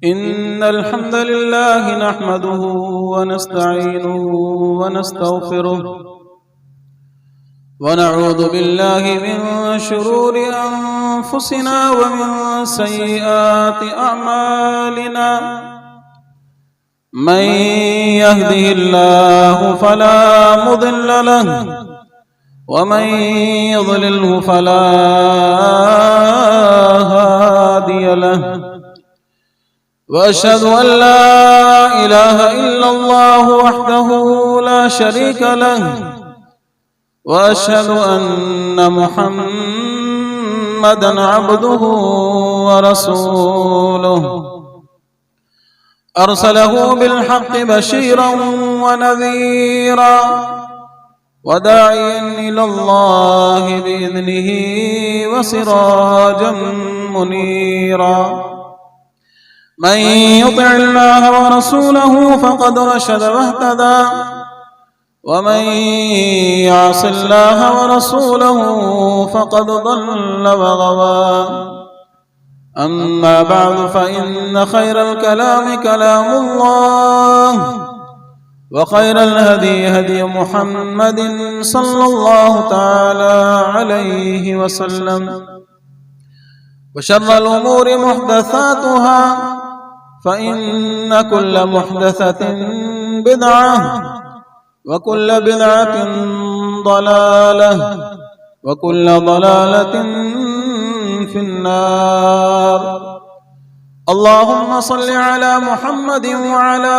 إن الحمد لله نحمده ونستعينه ونستغفره ونعوذ بالله من شرور أنفسنا ومن سيئات أعمالنا من يهده الله فلا مضل له ومن يضلله فلا هادي له وأشهد أن لا إله إلا الله وحده لا شريك له وأشهد أن محمدا عبده ورسوله أرسله بالحق بشيرا ونذيرا وداعيا إلى الله بإذنه وسراجا منيرا من يطع الله ورسوله فقد رشد واهتدى ومن يعص الله ورسوله فقد ضل وغوى أما بعد فإن خير الكلام كلام الله وخير الهدي هدي محمد صلى الله تعالى عليه وسلم وشر الأمور محدثاتها فإن كل محدثة بدعة وكل بدعة ضلالة وكل ضلالة في النار اللهم صل على محمد وعلى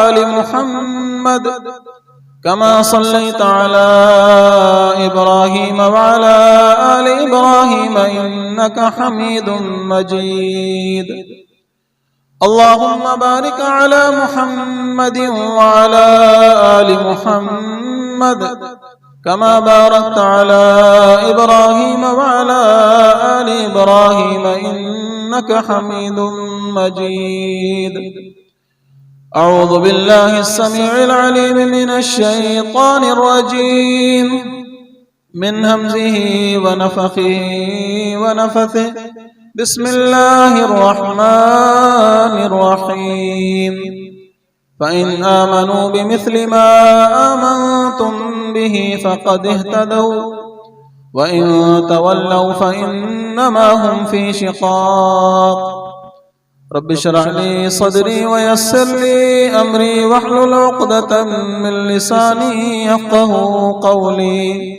آل محمد كما صليت على إبراهيم وعلى آل إبراهيم إنك حميد مجيد اللهم بارك على محمد وعلى آل محمد كما باركت على إبراهيم وعلى آل إبراهيم إنك حميد مجيد أعوذ بالله السميع العليم من الشيطان الرجيم من همزه ونفخه ونفثه بسم الله الرحمن الرحيم فإن آمنوا بمثل ما آمنتم به فقد اهتدوا وإن تولوا فإنما هم في شقاق رب اشرح لي صدري ويسر لي أمري واحلل عقدة من لساني يفقه قولي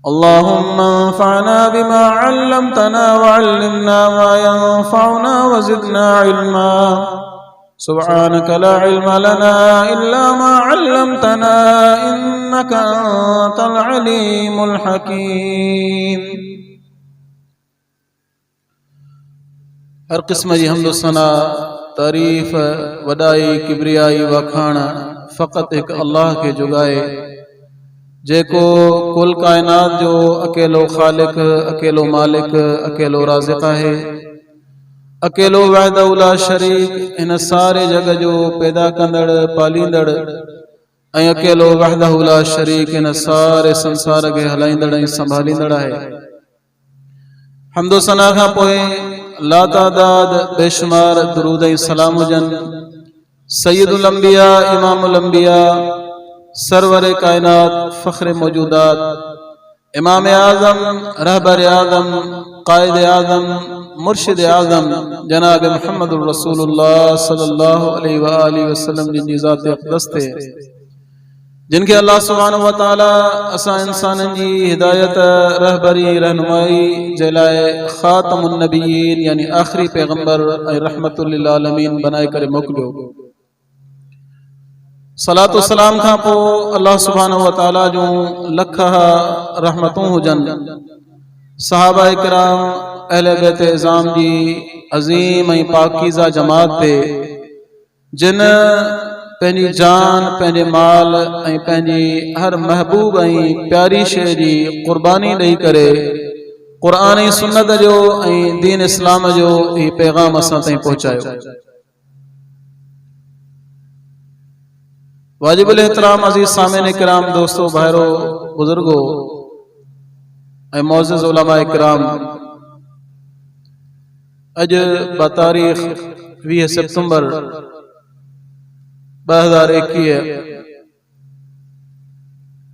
اللهم انفعنا بما علمتنا وعلمنا ما ينفعنا وزدنا علما سبحانك لا علم لنا إلا ما علمتنا إنك أنت العليم الحكيم हर किस्म जी हमदो सना तारीफ़ वॾाई किबरियाई वखाण फ़क़त एक अल्लाह के जुगाए जेको कुल कायनात जो अकेलो खालिक अकेलो मालिक अकेलो राज़िक़ है अकेलो वहदहु ला शरीक इन सारे जग जो पैदा कंदड़ पालींदड़ ऐं अकेलो वहदहु ला शरीक इन सारे संसार के हलाईंदड़ ऐं संभालींदड़ है हमदो सना खां पोइ लातादाद बेशुमार दुरूद ऐं सलाम हुजन सय्यदुल अंबिया इमामुल अंबिया सरवर कायनात फ़ख्र मौजूदात इमाम आज़म रहबर आज़म कायद आज़म मुर्शिद आज़म जनाब मुहम्मद रसूलुल्लाह सल्लल्लाहु अलैहि वसल्लम जिनकी ज़ात अक़दस थे जिनके अल्लाह सुब्हानहु व तआला असां इंसाननि जी हिदायत रहबरी रहनुमाई जे लाइ ख़ातमुन नबिय्यीन यानी आख़िरी पैगंबर ऐं रहमतुल लिल आलमीन बनाए करे मोकिलियो सलातो सलाम खां पोइ अल्लाह सुब्हानहु व तआला जूं लख रहमतूं हुजन सहाबा इकराम अहले बैत इज़ाम जी अज़ीम ऐं पाकीज़ा जमात ते जिन पंहिंजी जान पंहिंजे माल ऐं पंहिंजी हर महबूब ऐं प्यारी शइ जी क़ुर्बानी ॾेई करे क़ुरान ऐं सुन्नत जो ऐं दीन इस्लाम जो ही पैगाम असां ताईं पहुचायो वाजिबुल एहतराम अजीज सामीन इकराम, दोस्तों, भाइरो, बुजुर्गो ऐं मौज़िज़ उलमा इकराम, अज बतारीख़ 20 सितंबर 2021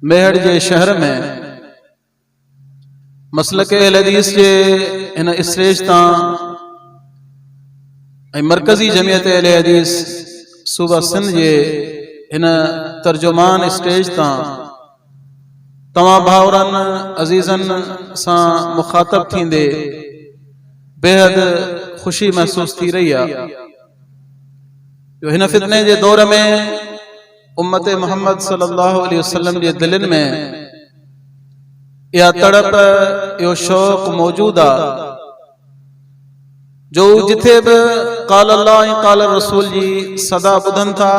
मेहड़ जे शहर में मसलक अहल हदीस जे इन स्टेज तां ऐं मरकज़ी जमियत अहल हदीस सूबा सिंध जे इन तर्जुमान स्टेज तां तमाम भाउरनि अज़ीज़नि सां मुखातब थींदे बेहद खुशी महसूस थी रही आहे। जो हिन फितने जे दौर में उम्मत मोहम्मद सल्लल्लाहु अलैहि वसल्लम जे दिलनि में इहा तड़प, इहो शौक़ मौजूद आहे जो जिथे बि क़ाल अल्लाह ऐं क़ाल रसूल जी सदा ॿुधनि था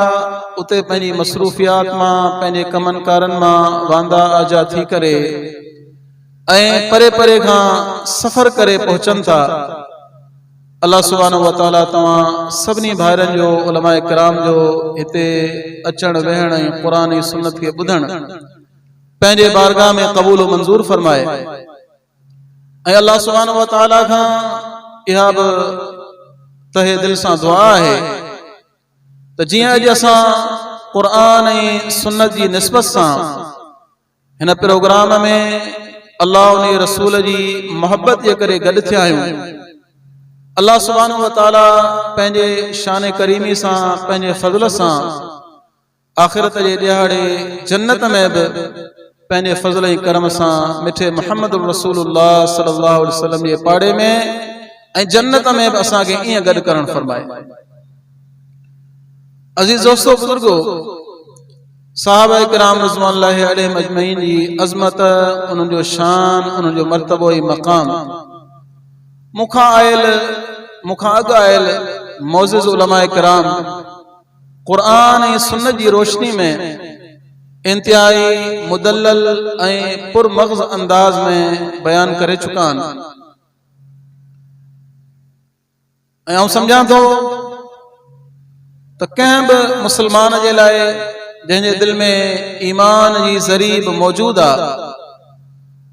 उते पंहिंजी मसरूफ़ियात मां, पंहिंजे कमनि कारनि मां वांदा आजा थी करे ऐं परे परे खां सफ़र करे पहुचनि था। अल्लाह सुब्हानहु व तआला तव्हां सभिनी भाइरनि जो, उलमा इकराम जो हिते अचण वेहण ऐं क़ुर ऐं सुन्नत खे ॿुधण पंहिंजे बारगाह में क़बूल मंज़ूर फरमाए। ऐं अल्लाह सुब्हानहु व तआला खां इहा बि तहे दिल सां दुआ आहे त जीअं अॼु असां क़ुर ऐं सुन्नत जी निस्बत सां हिन प्रोग्राम में अल्लाह उन रसूल जी मोहब्बत जे करे गॾु थिया आहियूं, अल्लाह सुब्हानहु व तआला पंहिंजे शान करीमी सां, पंहिंजे फज़ल सां आख़िरत जे ॾियारे जन्नत में बि पंहिंजे फज़ल ऐं करम सां मिठे मुहम्मद रसूलुल्लाह सल्लल्लाहु अलैहि वसल्लम जे पाड़े में ऐं जन्नत में बि असांखे ईअं गॾु करणु फरमाए। अज़ीज़ दोस्तों, बुजुर्गो, साहबा इकराम रिज़वानुल्लाहि अलैहिम अजमईन जी अज़मत, उन्हनि जो शान, उन्हनि जो मर्तबो ऐं मक़ाम मूंखां अॻु आयल मौज़िज़ उलमा इकराम क़ुर्आन ऐं सुन्नत जी रोशनी में इंतिहाई मुदल्लल ऐं पुरमग़ज़ अंदाज़ में बयान करे चुका आहिनि। ऐं आउं सम्झां थो त कंहिं बि मुस्लमान जे लाइ जंहिंजे दिल में ईमान जी ज़रीब मौजूद आहे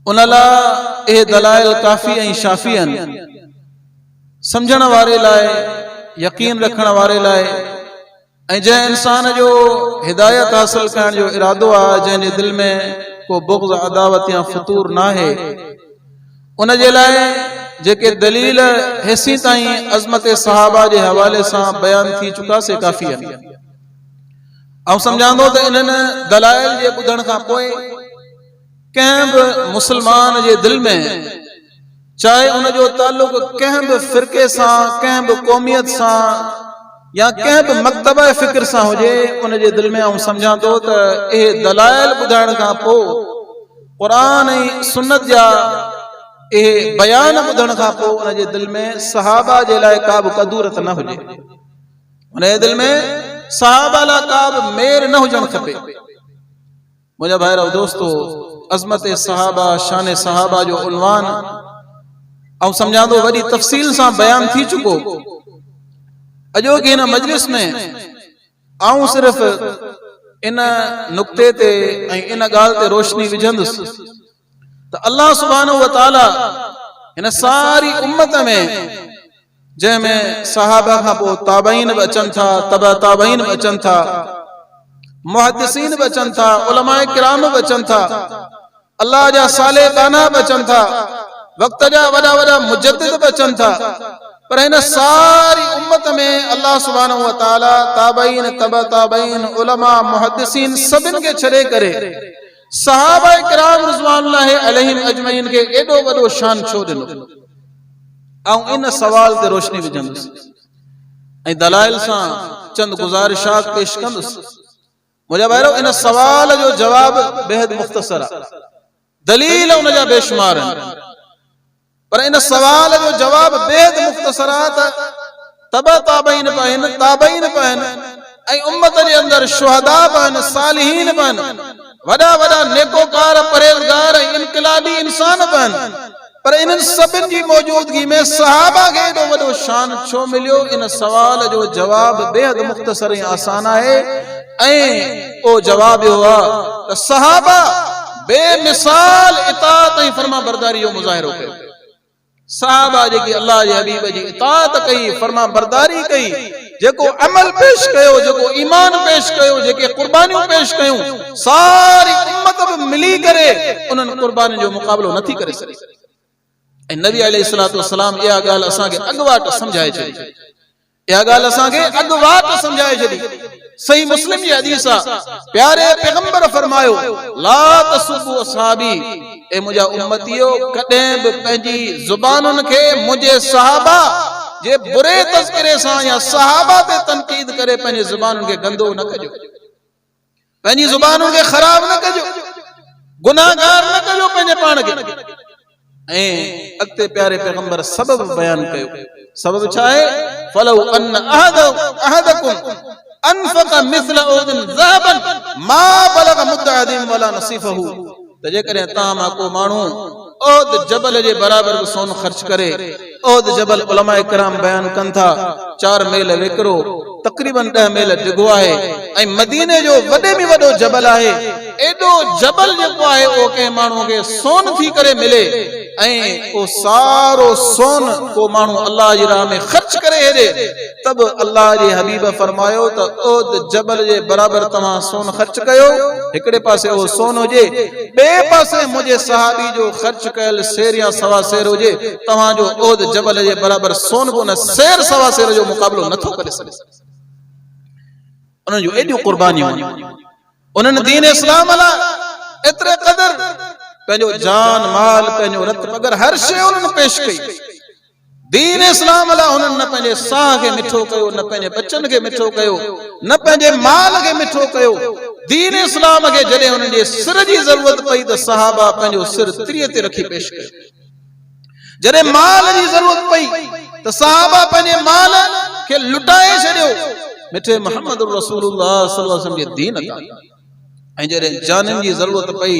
उन लाइ इहे दलाइल काफ़ी ऐं शाफ़ी आहिनि। सम्झण वारे लाइ, यकीन रखण वारे लाइ ऐं जंहिं इंसान जो हिदायत हासिल करण जो इरादो आहे, जंहिंजे दिल में को बुग़्ज़, अदावत या फ़ुतूर न आहे, उन जे लाइ जेके दलील हेसी ताईं अज़मत सहाबा जे हवाले सां बयान थी चुका से काफ़ी आहिनि। ऐं सम्झां थो त इन्हनि दलाइल जे ॿुधण खां पोइ कंहिं बि मुस्लमान जे दिल में, चाहे उनजो ताल्लुक कंहिं बि फ़िरके सां, कंहिं बि क़ौमियत सां या कंहिं बि मकतब फ़िक्र सां हुजे, उन जे दिल में आउं सम्झां थो त इहे दलाइल ॿुधाइण खां पोइ क़ुर्आन ऐं सुन्नत जा इहे बयान ॿुधण खां पोइ उन जे दिल में सहाबा जे लाइ का बि कदूरत न हुजे, उन जे दिल में सहाबा लाइ का बि मेर न हुजणु खपे। मुंहिंजा भाइरो दोस्तो, अज़मत सहाबा, शान सहाबा जो उन्वान ऐं सम्झां थो वॾी तफ़सील सां बयान थी चुको। अॼोकी हिन मजलिस में आऊं सिर्फ़ इन नुक़्ते ते ऐं इन ॻाल्हि ते रोशनी विझंदुसि त अल्लाह सुब्हानहु व तआला हिन सारी उम्मत में, जंहिंमें सहाबा खां पोइ ताबईन बि अचनि था, तबा ताबईन बि अचनि था, मुहद्दिसीन बि अचनि था, उलमा किराम बि अचनि था, अल्लाह जा साले काना बि अचनि था, वक़्त जा वॾा वॾा मुजद्दिद बि अचनि था, पर हिन सारी उम्मत में अल्लाह सुब्हानहु व तआला ताबईन, तबा ताबईन, उलमा, मुहद्दिसीन सभिनि खे छॾे करे सहाबा किराम रिज़वानुल्लाहि अलैहिम अजमईन खे एॾो वॾो शान छो ॾिनो। ऐं इन सवाल ते रोशनी विझंदुसि ऐं दलाइल सां चंद गुज़ारिशात पेश कंदुसि। मुंहिंजा भाइरो, इन सवाल जो जवाब बेहद मुख़्तसर आहे, दलील उन जा बेशुमार आहिनि, पर इन सवाल जो जवाब बेहद मुख़्तसर आहे त तबा ताबईन बि आहिनि, ताबईन बि आहिनि ऐं उम्मत जे अंदरि शुहदा बि आहिनि, सालिहीन बि आहिनि, वॾा वॾा नेकोकार, परहेज़गार ऐं इनक़लाबी इंसान बि आहिनि, पर इन सभिनि जी मौजूदगी में सहाबा खे एॾो वॾो शान छो मिलियो? इन सवाल जो जवाब बेहद मुख़्तसर ऐं आसान आहे ऐं ओ जवाब इहो आहे त सहाबा बेमिसाल इताअत ऐं फर्मा बरदारी जो मुज़ाहिरो कयो। सहाबा जेकी अल्लाह जे हबीब जी इताअत कई, फर्मा बरदारी कई, जेको अमल पेश कयो, जेको ईमान पेश कयो, जेके कुर्बानियूं पेश कयूं, सारी उम्मत बि मिली करे उन्हनि कुर्बानियुनि जो मुक़ाबिलो नथी करे सघी। ऐं नबी अलैहिस्सलातु वस्सलाम इहा ॻाल्हि असांखे अॻुवाट सम्झाए छॾी, इहा ॻाल्हि असांखे अॻुवाट सम्झाए छॾी। सही मुस्लिम जी हदीस आहे, प्यारे पैगंबर फरमायो ला तसुबु असहाबी, ए मुंहिंजा उम्मतियो कॾहिं बि पंहिंजी ज़ुबानुनि खे मुंहिंजे सहाबा जे बुरे तज़किरे सां या सहाबा ते तनकीद करे पंहिंजे ज़ुबानुनि खे गंदो न कजो, पंहिंजी ज़ुबानुनि खे ख़राब न कजो, गुनाहगार न कजो पंहिंजे पाण खे। ऐं अॻिते प्यारे पैगंबर सबब बयान कयो। सबब छा आहे? फलौ अन अहदकुम अनफक मिस्ल उदिन ज़हबन मा बलग मुद्द अदीम वला नसीफहु, त जेकॾहिं तव्हां मां को माण्हू ओद जबल जे बराबर बि सोन ख़र्च करे, ओद जबल उलमा इकराम बयान कनि था 4 मील विकिरो, तक़रीबन 10 मील डिघो आहे, ऐं मदीने जो वॾे में वॾो जबल आहे, एॾो जबल जेको आहे उहो कंहिं माण्हूअ खे सोन थी करे मिले, ऐं उहो सारो सोन को माण्हू अल्लाह जी राह में ख़र्च करे हेॾे, तब अल्लाह जे हबीब फरमायो त ओद जबल जे बराबर तव्हां सोन ख़र्च कयो। हिकिड़े पासे उहो सोन हुजे, ॿिए पासे मुंहिंजे सहाबी जो ख़र्च कयल सेर या सवा सेर हुजे, तव्हांजो ओद जबल जे बराबर सोन बि उन सेर सवा सेर जो मुक़ाबिलो नथो करे सघे। उन्हनि जूं एॾियूं कुर्बानियूं, उन्हनि दीन इस्लाम लाइ एतिरे क़दर पंहिंजो जान माल, पंहिंजो रत मगर हर शइ उन्हनि पेश कई। दीन इस्लाम लाइ उन्हनि न पंहिंजे साह खे मिठो कयो, न पंहिंजे बचन खे मिठो कयो, न पंहिंजे माल खे मिठो कयो। दीन इस्लाम खे जॾहिं उन्हनि जे सिर जी ज़रूरत पई त सहाबा पंहिंजो सिर तिरीअ ते रखी पेश कयो। जॾहिं माल जी ज़रूरत पई त सहाबा पंहिंजे माल खे लुटाए छॾियो मिठे मुहम्मद रसूलुल्लाह सल्लल्लाहु अलैहि वसल्लम जे दीन तां। ऐं जॾहिं जाननि जी ज़रूरत पई,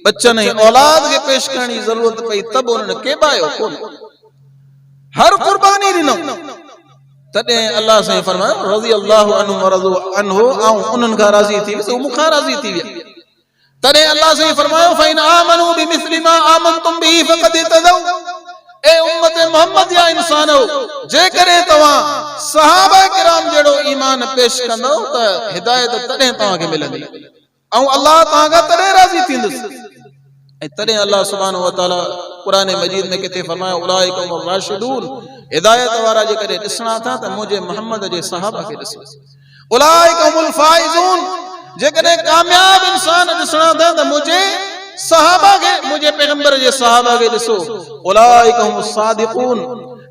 बच्चन ऐं औलाद खे पेश करण जी ज़रूरत पई, तब उन्हनि केबायो कोन, हर कुर्बानी ॾिनो। तॾहिं अल्लाह साईं फरमायो रज़ी अल्लाहु अन्हु व रज़ू अन्हु, ऐं उन्हनि खां राज़ी थी वियो, मूंखां राज़ी थी विया। तॾहिं अल्लाह साईं फरमायो फ़इन आमनू बिमिस्लि मा आमनतुम बिही फ़क़द इहतदौ, ए उम्मत मोहम्मद या इंसानो, जेकॾहिं तव्हां सहाबा किराम जहिड़ो ईमान पेश कंदो त हिदायत तॾहिं तव्हांखे मिलंदी, ऐं अल्लाह तव्हां खां तॾहिं राज़ी थींदुसि। ऐं तॾहिं अल्लाह सुब्हानहु व तआला क़ुरान मजीद में किथे फरमायो उलाइका हुमुर राशिदून, हिदायत वारा जेकॾहिं ॾिसणा था त मुंहिंजे मोहम्मद जे सहाबा खे ॾिसो। उलाइका हुमुल फाइज़ून, जेकॾहिं कामयाब इंसान ॾिसणा था त मुंहिंजे सहाबा खे, मुंहिंजे पैगंबर जे सहाबा खे ॾिसो। उलाइका हुमुस सादिक़ून,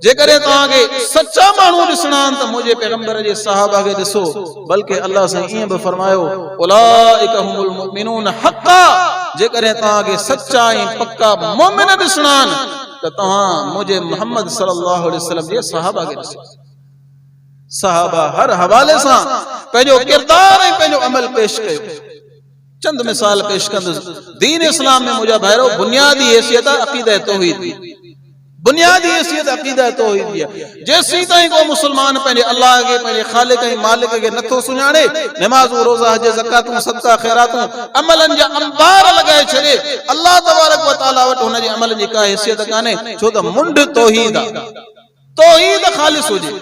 जेकॾहिं तव्हांखे सच्चा माण्हू ॾिसणा आहिनि त मुंहिंजे पैगंबर जे सहाबा खे ॾिसो। बल्कि अल्लाह साईं ईअं बि फरमायो उलाइका हुमुल मुमिनून हक़्क़ा, जेकॾहिं तव्हांखे सच्चा ऐं पक्का मोमिन ॾिसणा आहिनि त तव्हां मुंहिंजे मोहम्मद सल्लल्लाहु अलैहि वसल्लम जे सहाबा खे ॾिसो। सहाबा हर हवाले सां पंहिंजो किरदार ऐं पंहिंजो अमल पेश कयो। चंद मिसाल पेश कंदुसि। दीन इस्लाम में मुंहिंजा भाइरो बुनियादी हैसियत अक़ीदा तौहीद, बुनियादी हैसियत अक़ीदा तौहीद आहे। जेसीं ताईं को मुसलमान पंहिंजे अल्लाह खे, पंहिंजे ख़ालिक ऐं मालिक खे नथो सुञाणे, नमाज़ूं रोज़ा हज ज़कातूं सदका ख़ैरातूं अमलनि जा अंबार लॻाए छॾे, अल्लाह तबारक व तआला वटि हुनजे अमलनि जी का हैसियत कान्हे। छो त मुंड तौहीद आहे, तौहीद ख़ालिस हुजे।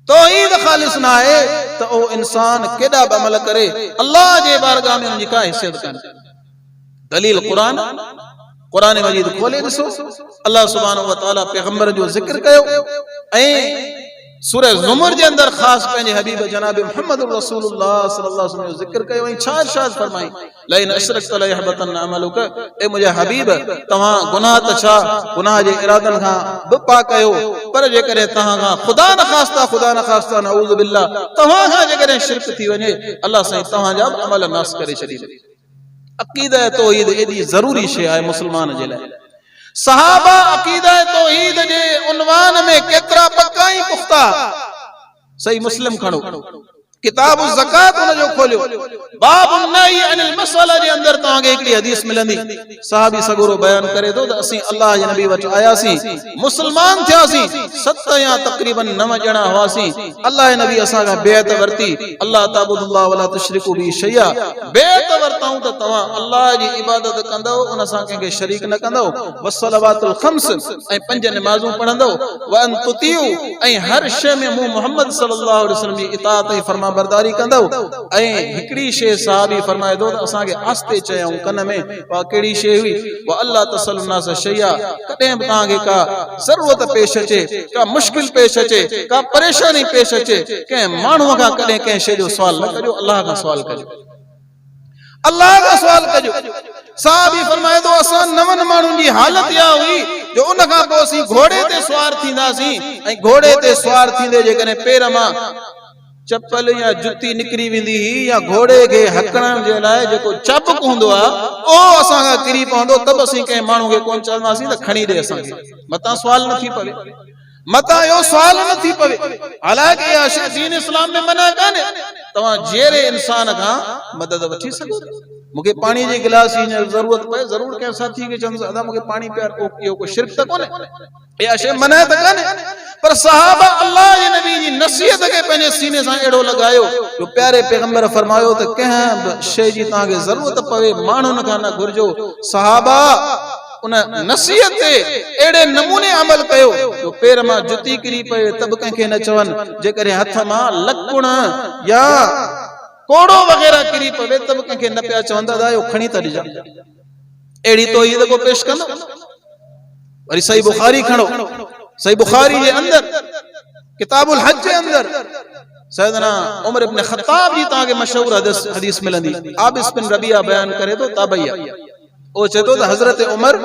तौहीद ख़ालिस न आहे त उहो इंसान केॾा बि अमल करे, अल्लाह जे बारगाह में उनजी का हैसियत कान्हे। दलील क़ुरान, क़ुरान मजीद खोले ॾिसो, अल्लाह सुब्हानहु व तआला पैगंबर जो ज़िक्र कयो ऐं सूरह ज़ुमर जे अंदर ख़ास पंहिंजे हबीब जनाब मुहम्मद रसूलुल्लाह सल्लल्लाहु अलैहि वसल्लम जो ज़िक्र कयो ऐं छा इरशाद फरमाई लइन अशरकत लयहबतन अमलुक, ए मुंहिंजा हबीब तव्हां गुनाह त छा, गुनाह जे इरादनि खां बि पाक कयो, पर जेकॾहिं तव्हां खां खुदा न ख़ास्ता नऊज़ बिल्लाह तव्हां खां जेकॾहिं शिरक थी वञे, अल्लाह साईं तव्हांजा बि अमल नास करे छॾींदो। अक़ीदा तौहीद एॾी ज़रूरी शइ आहे मुस्लमान जे लाइ। सहाबा अक़ीदा तौहीद जे उनवान में केतिरा पक्का ऐं पुख्ता। सही मुस्लिम खणो, किताब ज़कात उन जो खोलियो बाब नही अनिल मसला जे अंदर तव्हांखे हिकिड़ी हदीस मिलंदी सहाबी सगोरो बयान करे थो त असीं अल्लाह जे नबी वटि आयासीं मुस्लमान थियासीं 7 या तक़रीबन 9 ॼणा हुआसीं अल्लाह जे नबी असां खां बेअत वरती अल्लाह ताबुदुल्लाह वला तुशरिकू बि शैया बेअत वरताऊं त तव्हां अल्लाह जी इबादत कंदव उन सां कंहिंखे शरीक न कंदव वसलवातुल खम्स ऐं 5 नमाज़ूं पढ़ंदव वन तुतियु ऐं हर शइ में मूं मोहम्मद सल्लल्लाहु अलैहि वसल्लम जी इताअत ऐं फरमा बरदारी कंदव ऐं हिकिड़ी शइ साहबी फरमाए थो त असांखे आस्ते चयऊं कन में वा कहिड़ी शइ हुई वा अल्लाह तसलुनास शैया कॾहिं बि तव्हांखे का ज़रूरत पेश अचे का मुश्किल पेश अचे का परेशानी पेश अचे कंहिं माण्हूअ खां कॾहिं कंहिं शइ जो सुवाल न कजो अल्लाह खां सुवाल कजो अल्लाह का सवाल कजो साहबी फरमाए थो असां 9 माण्हुनि जी हालत इहा हुई जो उन खां पोइ असीं घोड़े ते सवार थींदासीं ऐं घोड़े ते सवार थींदे जेकॾहिं पेर मां चप्पल या जुती निकरी वेंदी हुई या घोड़े खे हकणण जे लाइ जेको चपक हूंदो आहे ओ असां खां किरी पवंदो तब असीं कंहिं माण्हू खे कोन चवंदासीं त खणी ॾे असांखे मतां सुवाल न थी पवे मतां इहो सुवाल न थी पवे हालांकि इहा शइ दीन इस्लाम में मना कान्हे तव्हां जहिड़े इंसान खां मदद वठी सघो मूंखे पाणी जी गिलास जी ज़रूरत पए ज़रूर कंहिं साथी खे चवंदुसि अदा मूंखे पाणी पियार इहो कोई शिरक त कोन्हे इहा शइ मना त कान्हे पर सहाबा अल्लाह जे नबी जी नसीहत खे पंहिंजे सीने सां अहिड़ो लॻायो जो प्यारे पैगंबर फरमायो त कंहिं बि शइ जी तव्हांखे ज़रूरत पवे माण्हुनि खां न घुरिजो सहाबा उन नसीहत ते अहिड़े नमूने अमल कयो जो पेर मां जुती किरी पए त बि कंहिंखे न चवनि जेकॾहिं हथ मां लकुण या कोड़ो वग़ैरह किरी पवे त बि कंहिंखे न पिया चवनि दादा इहो खणी त ॾिजां अहिड़ी तौहीद को पेश कंदो वरी सही बुखारी खणो सही बुखारी जे अंदर किताबुल हज जे अंदर सैयदना उमर इब्न खत्ताब जी तव्हांखे मशहूर हदीस मिलंदी आबिस बिन रबिया बयान करे तो ताबैया ओ चए तो त हज़रत उमर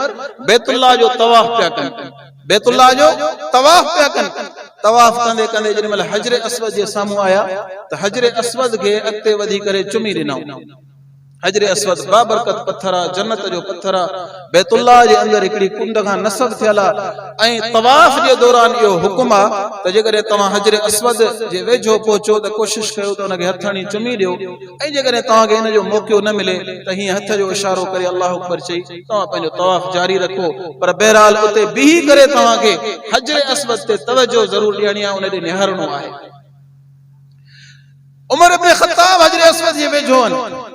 बैतुल्लाह जो तवाफ पिया कनि बैतुल्लाह जो तवाफ पिया कनि तवाफ कंदे कंदे जॾहिं महिल हजर अस्वद जे साम्हूं आया त हजर अस्वद खे अॻिते वधी करे चुमी ॾिनऊं हजर अस्वद बाबरकत पत्थर आहे जन्नत जो पत्थर आहे बैतुल्लाह जे अंदर हिकिड़ी कुंड खां नसब थियल आहे ऐं तवाफ जे दौरान इहो हुकुम आहे त जेकॾहिं तव्हां हजर अस्वद जे वेझो पहुचो त कोशिशि कयो त हुनखे हथ हणी चुमी ॾियो ऐं जेकॾहिं तव्हांखे हिन जो मौक़ो न मिले त हीअं हथ जो इशारो करे अल्लाह अकबर चई तव्हां पंहिंजो तवाफ जारी रखो पर बहरहाल उते बीही करे तव्हांखे हजर अस्वद ते तवजो ज़रूर ॾियणी आहे उन ॾे निहारणो आहे उमर इब्न खत्ताब हजर अस्वद जे वेझो आहिनि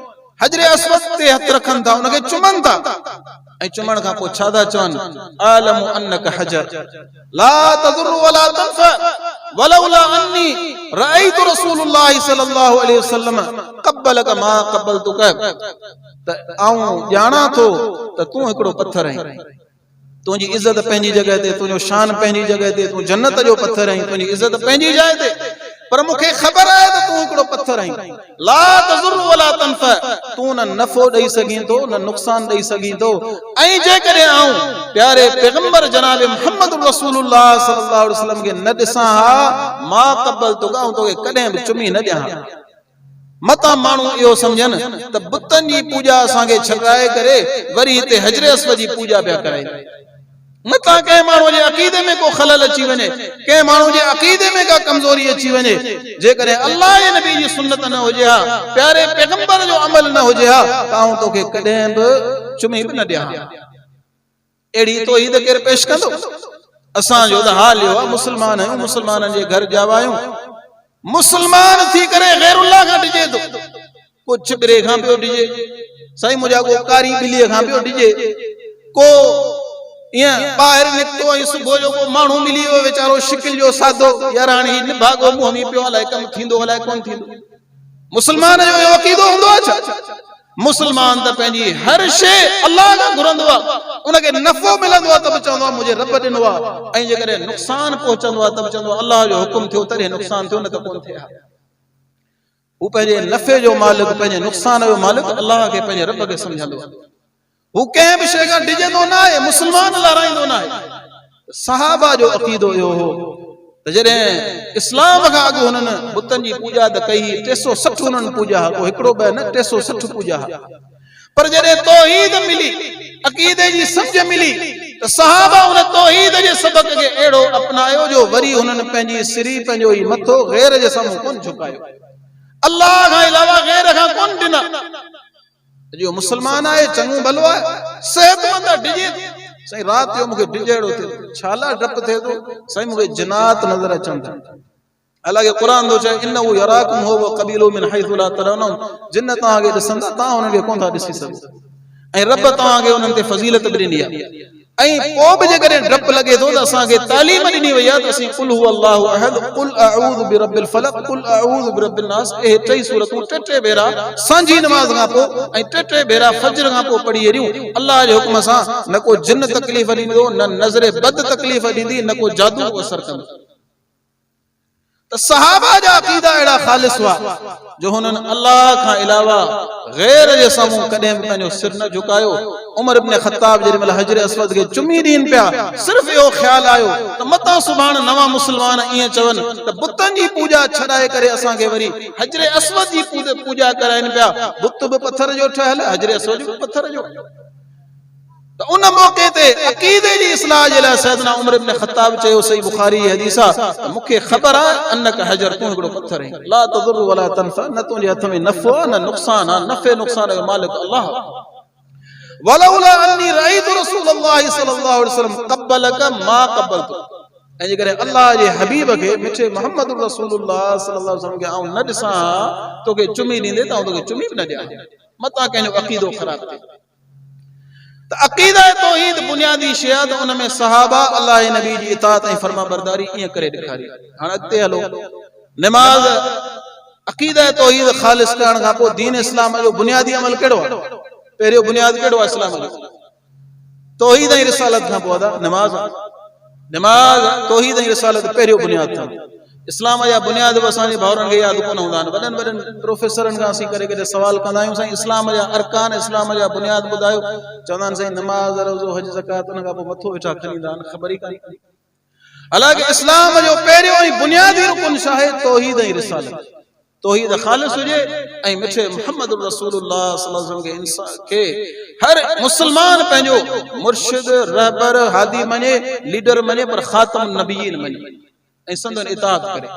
हजर अस्वद ते हथ रखनि था उनखे चुमनि था ऐं चुमण खां पोइ छा था चवनि आलम अन्नक हजर ला तदुर वला तनफा वलौला अन्नी राइतु रसूलुल्लाह सल्लल्लाहु अलैहि वसल्लम क़ब्बलक मा क़ब्बलतुक त आऊं ॼाणा थो त तूं हिकिड़ो पत्थर आहीं तुंहिंजी इज़त पंहिंजी जॻह ते तुंहिंजो शान पंहिंजी जॻह ते तूं जन्नत जो पत्थर आहीं तुंहिंजी इज़त पंहिंजी जाइ ते पर मूंखे ख़बर आहे त तूं हिकिड़ो पत्थर आहीं ला तज़ुर वला तनफा तूं न नफ़ो ॾेई सघीं थो न नुक़सान ॾेई सघीं थो ऐं जेकॾहिं आऊं प्यारे पैगंबर जनाब मुहम्मद रसूलुल्लाह सल्लल्लाहु अलैहि वसल्लम खे न ॾिसां हा मां क़ब्बल तो गाऊं तोखे कॾहिं बि चुमी न ॾियां मता माण्हू इहो सम्झनि त बुतनि जी पूॼा असांखे छॾाए करे वरी हिते हजर अस्वद जी पूॼा पिया कराइनि मता कंहिं माण्हू जे अक़ीदे में को खलल अची वञे कंहिं माण्हू जे अक़ीदे में का कमज़ोरी अची वञे जेकॾहिं अल्लाह जे नबी जी सुन्नत न हुजे हा प्यारे पैगंबर जो अमल न हुजे हा त आऊं तोखे कॾहिं बि चुमी बि न ॾियां अहिड़ी तौहीद केरु पेश कंदो असांजो त हाल इहो आहे मुस्लमान आहियूं मुस्लमाननि जे घर जावा आहियूं मुस्लमान थी करे गैरुल्लाह खां ॾिजे थो को छिबरे खां पियो ॾिजे साईं मुंहिंजा को कारी ॿिलीअ खां पियो ॾिजे को ईअं ॿाहिरि निकितो ऐं सुबुह जो को माण्हू मिली वियो वीचारो शिकिल जो सादो यार हाणे हीउ निभागो मुंहं में पियो अलाए कमु थींदो अलाए कोन थींदो मुस्लमान जो इहो अक़ीदो हूंदो आहे छा मुस्लमान त पंहिंजी हर शइ अल्लाह खां घुरंदो आहे उनखे नफ़ो मिलंदो आहे त बि चवंदो आहे मुंहिंजे रब ॾिनो आहे ऐं जेकॾहिं नुक़सान पहुचंदो आहे त बि चवंदो आहे अल्लाह जो हुकुम थियो तॾहिं नुक़सान थियो न त कोन थिए हू पंहिंजे नफ़े जो मालिक पंहिंजे नुक़सान जो मालिक अल्लाह खे पंहिंजे रब खे सम्झंदो आहे हू कंहिं बि शइ खां डिॼंदो न आहे मुस्लमान लाराईंदो न आहे सहाबा जो अक़ीदो इहो हो त जॾहिं इस्लाम खां अॻु हुननि बुतनि जी पूॼा त कई 360 हुननि पूॼा को हिकिड़ो ॿ न 360 पूॼा पर जॾहिं तौहीद मिली अक़ीदे जी सम्झ मिली त सहाबा हुन तौहीद जे सबक़ खे अहिड़ो अपनायो जो वरी हुननि पंहिंजी सिरी पंहिंजो ई मथो गैर जे साम्हूं कोन झुकायो अल्लाह खां अलावा गैर खां कोन ॾिना। जो मुस्लमान आहे चङो भलो आहे सेहतमंद आहे डिॼे साईं राति जो मूंखे डिॼेड़ो थिए छाला डप थिए थो साईं मूंखे जिनात नज़र अचनि था। हालांकि क़ुरान थो चए इन्नहु यराकुम हुव क़बीलु मिन हैथु ला तरौनहुम जिन तव्हांखे ॾिसंदा तव्हां हुननि खे कोन था ॾिसी सघो ऐं रब तव्हांखे हुननि ते फज़ीलत बि ॾिनी आहे। ऐं पोइ बि जेकॾहिं डप लॻे थो त असांखे तालीम ॾिनी वई आहे त असीं कुल हु अल्लाहु अहद कुल अऊज़ु बिरब्बिल फलक कुल अऊज़ु बिरब्बिन नास इहे टई सूरतूं टे भेरा सांझी नमाज़ खां पोइ ऐं टे भेरा फज्र खां पोइ पढ़ी अहिड़ियूं अल्लाह जे हुक्म सां न को जिन तकलीफ़ ॾींदो न नज़रे बद तकलीफ़ ॾींदी न को जादू असर कंदो। त सहाबा जा अक़ीदा अहिड़ा ख़ालिस हुआ जो हुननि अल्लाह खां अलावा गैर जे साम्हूं कॾहिं बि पंहिंजो सिर न झुकायो। उमर इब्न ख़त्ताब जेॾीमहिल हजर अस्वद खे चुमी ॾियनि पिया सिर्फ़ु इहो ख़्यालु आयो त मतां सुभाणे नवां मुस्लमान ईअं चवनि त बुतनि जी पूॼा छॾाए करे असांखे वरी हजर अस्वद जी पूॼा कराइनि पिया। बुत बि पथर जो ठहियल हजर अस्वद बि पथर जो। त उन मौके ते अक़ीदे जी इस्लाह जे लाइ सैयदना उमर इब्न ख़त्ताब चयो सही बुखारी हदीस आहे त मूंखे ख़बर आहे अन्नक हजर तूं हिकिड़ो पथर आहीं ला तदुर वला तनफा न तुंहिंजे हथ में नफ़ो आहे न नुक़सान आहे नफ़े नुक़सान जो मालिक अल्लाह। वलौला अन्नी रअयतु रसूलल्लाहि सल्लल्लाहु अलैहि वसल्लम क़ब्बलक मा क़ब्बलतु ऐं जेकॾहिं अल्लाह जे हबीब खे मिठे मोहम्मद रसूलुल्लाह सल्लल्लाहु अलैहि वसल्लम खे आऊं न ॾिसां तोखे चुमी ॾींदे त आऊं तोखे चुमी बि न ॾियां मतां कंहिंजो अक़ीदो ख़राब थिए। त अक़ीदा तौहीद बुनियादी शइ आहे त उन में सहाबा अल्लाह जे नबी जी इताअत ऐं फर्माबरदारी ईअं करे ॾेखारी। हाणे अॻिते हलो नमाज़ अक़ीदा तौहीद ख़ालिस करण खां पोइ दीन इस्लाम जो बुनियादी अमल कहिड़ो आहे? पहिरियों बुनियाद कहिड़ो आहे इस्लाम जो? तौहीद ऐं रिसालत खां पोइ आहे नमाज़। नमाज़ तौहीद ऐं रिसालत पहिरियों बुनियाद अथव। इस्लाम जा बुनियाद बि असांजे भाउरनि खे यादि कोन हूंदा आहिनि। वॾनि वॾनि प्रोफेसरनि खां असीं करे करे सवाल कंदा आहियूं साईं इस्लाम जा अरकान इस्लाम जा बुनियाद ॿुधायो चवंदा आहिनि साईं नमाज़ रोज़ो हज ज़कात उन खां पोइ मथो वेठा खणी ईंदा आहिनि ख़बर ई कान्हे। हालांकि इस्लाम जो पहिरियों ऐं बुनियादी रुकन छा आहे? तौहीद ऐं रिसालत। तौहीद ख़ालिस हुजे ऐं मिठे मुहम्मद रसूलुल्लाह सल्लल्लाहु अलैहि वसल्लम के इंसान के हर मुस्लमान पंहिंजो मुर्शिद रहबर हादी मञे लीडर मञे पर ख़ातम नबीयीन मञे ऐं संदन इताअत करे।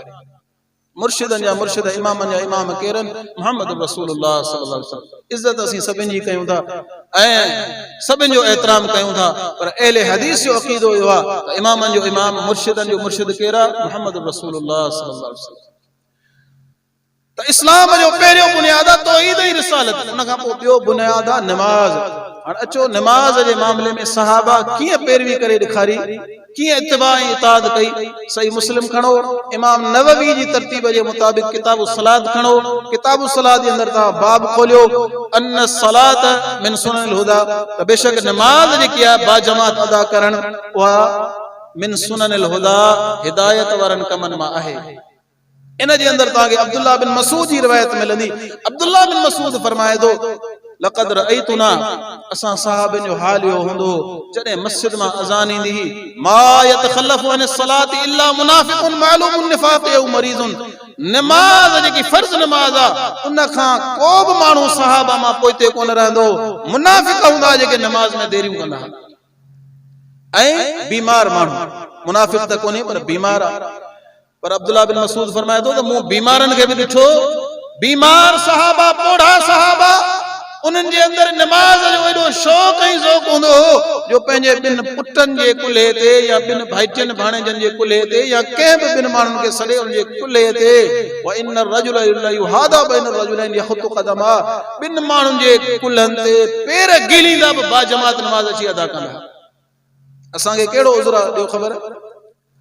मुर्शिदनि जा मुर्शिद इमामनि जा इमाम केरनि? मुहम्मद रसूलुल्लाह सल्लल्लाहु अलैहि वसल्लम। इज़त असीं सभिनि जी कयूं था ऐं सभिनि जो एतिराम कयूं था पर अहले हदीस जो अक़ीदो इहो आहे त इमामनि जो इमाम मुर्शिदनि जो मुर्शिद केरु आहे? मुहम्मद रसूलुल्लाह सल्लल्लाहु अलैहि वसल्लम। त इस्लाम जो पहिरियों बुनियाद आहे तौहीद ऐं रिसालत उन खां पोइ ॿियो बुनियाद आहे नमाज़। हाणे अचो नमाज़ जे मामले में सहाबा कीअं पैरवी करे ॾेखारी कीअं इत्तिबा ऐं इताअत कई। सही मुस्लिम खणो इमाम नववी जी तरतीब जे मुताबिक़ किताब सलात खणो किताब सलात जे अंदरि तव्हां बाब खोलियो अन सलात मिन सुननिल हुदा त बेशक नमाज़ जेकी आहे बाजमात अदा करणु उहा मिन सुननिल हुदा हिदायत वारनि कमनि मां आहे। इन जे अंदरि तव्हांखे अब्दुल्लाह बिन मसूद जी रिवायत मिलंदी। अब्दुल्लाह बिन मसूद फरमाए थो लक़द रअयतुना असां सहाबनि जो हाल इहो हूंदो जॾहिं मस्जिद मां अज़ान ईंदी हुई मा यतखल्लफु अन सलाति इल्ला मुनाफिकुन मालूमुन निफाक़ औ मरीज़ुन। नमाज़ जेकी फर्ज़ नमाज़ आहे उन खां को बि माण्हू सहाबा मां पोइते कोन रहंदो। मुनाफिक हूंदा जेके नमाज़ में देरियूं कंदा ऐं बीमार माण्हू मुनाफिक त कोन्हे पर बीमार आहे। पर अब्दुल्लाह बिन मसूद फरमाए थो त मूं बीमारनि खे बि ॾिठो बीमार सहाबा पोढ़ा सहाबा उन्हनि जे अंदरि नमाज़ जो एॾो शौक़ ऐं ज़ौक़ हूंदो हो जो पंहिंजे ॿिनि पुटनि जे कुल्हे ते या ॿिनि भाइटियुनि भाणेजनि जे कुल्हे ते या कंहिं बि ॿिनि माण्हुनि खे सॾे उन जे कुल्हे ते व इन रजुल युहादा बैन रजुलैन यखुतु क़दमा ॿिनि माण्हुनि जे कुल्हनि ते पेर गिलींदा बि बाजमात नमाज़ अची अदा कंदा। असांखे कहिड़ो उज़र आहे ॿियो ख़बर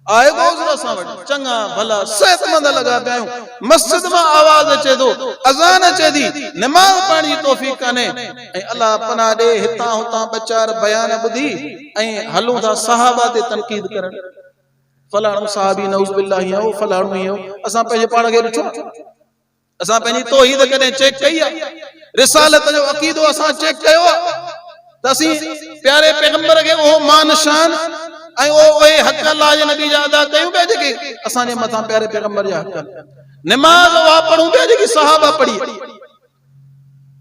आहे को उज़र असां वटि? चङा भला सेहतमंद लॻा पिया आहियूं मस्जिद मां आवाज़ अचे थो अज़ान अचे थी नमाज़ पढ़ण जी तौफ़ीक़ कान्हे ऐं अल्लाह पनाह ॾे हितां हुतां ॿ चारि बयान ॿुधी ऐं हलूं था सहाबा ते तनक़ीद करण फलाणो सहाबी नऊज़ बिल्लाह हीअं हो फलाणो हीअं हो। असां पंहिंजे पाण खे ॾिठो असां पंहिंजी तौहीद कॾहिं चेक कई आहे? रिसालत जो अक़ीदो असां चेक कयो आहे त असीं प्यारे पैगंबर खे उहो मान शान ऐं उहे हक़ अल्लाह जे नबी जा अदा कयूं पिया जेके असांजे मथां प्यारे पैगंबर जा हक़ नमाज़ उहा पढ़ूं पिया जेकी सहाबा पढ़ी